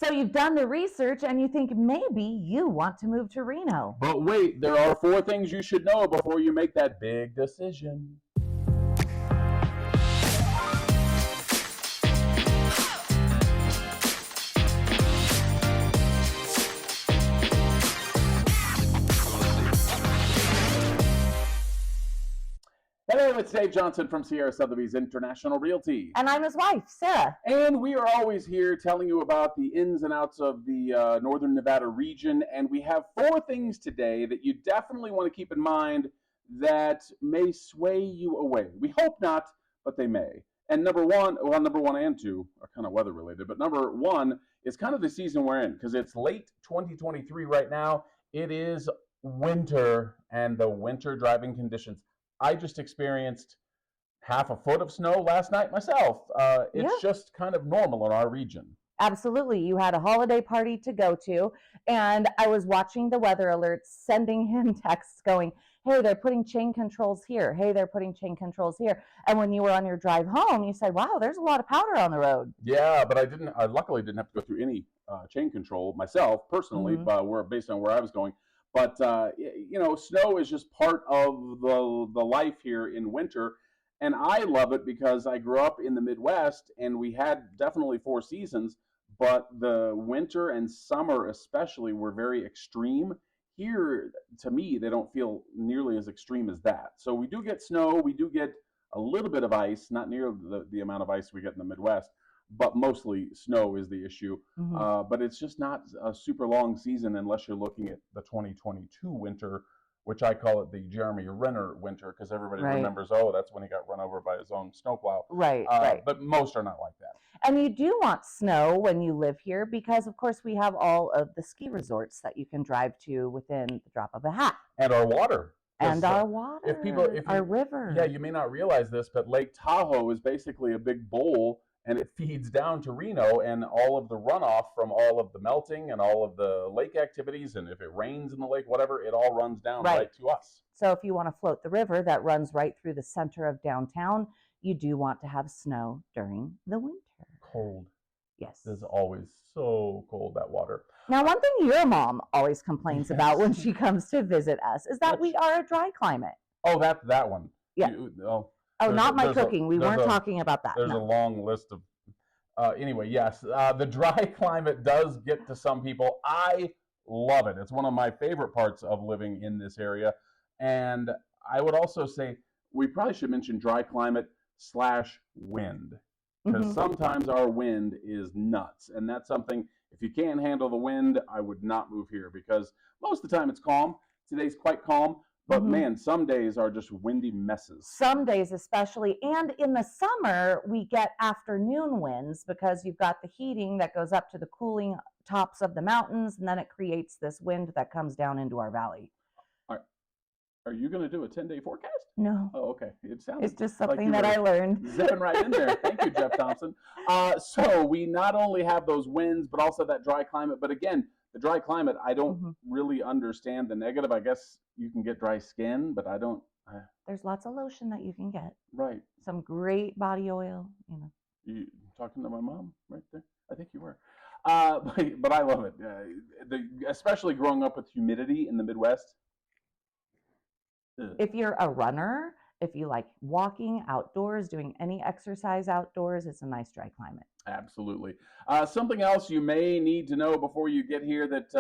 So you've done the research and you think maybe you want to move to Reno. But wait, there are 4 things you should know before you make that big decision. Hello, it's Dave Johnson from Sotheby's International Realty. And I'm his wife, Sarah. And we are always here telling you about the ins and outs of the Northern Nevada region. And we have 4 things today that you definitely want to keep in mind that may sway you away. We hope not, but they may. And number one and 2 are kind of weather related. But number 1 is kind of the season we're in because it's late 2023 right now. It is winter and the winter driving conditions. I just experienced half a foot of snow last night myself. It's just kind of normal in our region. Absolutely. You had a holiday party to go to, and I was watching the weather alerts, sending him texts going, hey, they're putting chain controls here. Hey, they're putting chain controls here. And when you were on your drive home, you said, wow, there's a lot of powder on the road. Yeah, but I luckily didn't have to go through any chain control myself personally, based on where I was going. But, snow is just part of the life here in winter. And I love it because I grew up in the Midwest and we had definitely 4 seasons, but the winter and summer especially were very extreme. Here, to me, they don't feel nearly as extreme as that. So we do get snow, we do get a little bit of ice, not near the amount of ice we get in the Midwest, but mostly snow is the issue. But it's just not a super long season unless you're looking at the 2022 winter, which I call it the Jeremy Renner winter because everybody remembers, that's when he got run over by his own snowplow. Right. But most are not like that. And you do want snow when you live here because, of course, we have all of the ski resorts that you can drive to within the drop of a hat. And our water. And our water, our river. Yeah, you may not realize this, but Lake Tahoe is basically a big bowl and it feeds down to Reno, and all of the runoff from all of the melting and all of the lake activities, and if it rains in the lake, whatever, it all runs down right to us. So if you want to float the river that runs right through the center of downtown, you do want to have snow during the winter. Cold. Yes. It's always so cold, that water. Now, one thing your mom always complains about when she comes to visit us is that we are a dry climate. Oh, that one. Yeah. Not my cooking. We weren't talking about that. There's a long list of... anyway, yes, the dry climate does get to some people. I love it. It's one of my favorite parts of living in this area. And I would also say we probably should mention dry climate / wind. Because sometimes our wind is nuts. And that's something, if you can't handle the wind, I would not move here. Because most of the time it's calm. Today's quite calm. But man, some days are just windy messes. Some days especially. And in the summer, we get afternoon winds because you've got the heating that goes up to the cooling tops of the mountains, and then it creates this wind that comes down into our valley. Are you going to do a 10-day forecast? No. Oh, okay. It's just something that I learned. Zipping right in there. Thank you, Jeff Thompson. So we not only have those winds, but also that dry climate. But again, the dry climate, I don't really understand the negative. I guess you can get dry skin, but I don't. There's lots of lotion that you can get. Right. Some great body oil, You talking to my mom right there? I think you were. But I love it. Especially growing up with humidity in the Midwest. If you're a runner, if you like walking outdoors, doing any exercise outdoors, it's a nice dry climate. Absolutely. Something else you may need to know before you get here that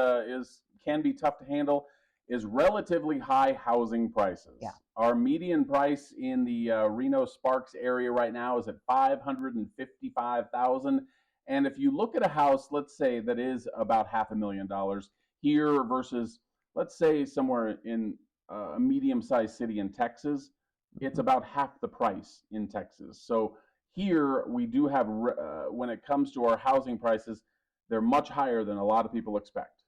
can be tough to handle is relatively high housing prices. Yeah. Our median price in the Reno Sparks area right now is at $555,000. And if you look at a house, let's say that is about $500,000 here versus, let's say, somewhere in a medium-sized city in Texas, it's about half the price in Texas. So here we do have, when it comes to our housing prices, they're much higher than a lot of people expect.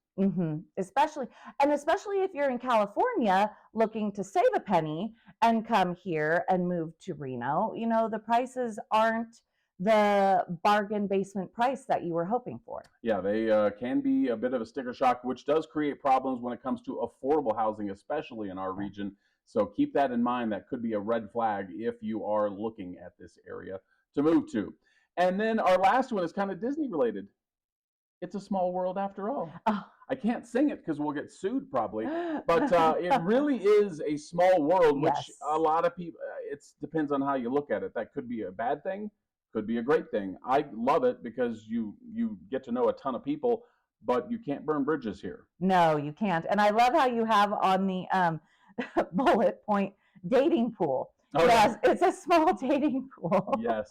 Especially if you're in California looking to save a penny and come here and move to Reno, the prices aren't the bargain basement price that you were hoping for. Yeah, they can be a bit of a sticker shock, which does create problems when it comes to affordable housing, especially in our region. So keep that in mind. That could be a red flag if you are looking at this area to move to. And then our last one is kind of Disney related. it's a small world after all. Oh. I can't sing it because we'll get sued probably, but it really is a small world, which Yes. a lot of people. It depends on how you look at it. That could be a bad thing, could be a great thing. I love it because you get to know a ton of people, but you can't burn bridges here. No, you can't. And I love how you have on the bullet point dating pool. Oh yeah, Yes, it's a small dating pool. yes.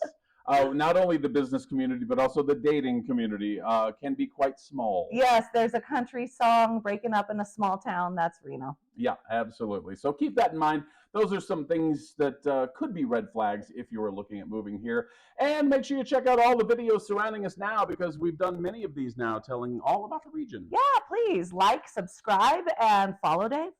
Not only the business community, but also the dating community can be quite small. Yes, there's a country song breaking up in a small town. That's Reno. Yeah, absolutely. So keep that in mind. Those are some things that could be red flags if you were looking at moving here. And make sure you check out all the videos surrounding us now because we've done many of these now telling all about the region. Yeah, please like, subscribe, and follow Dave.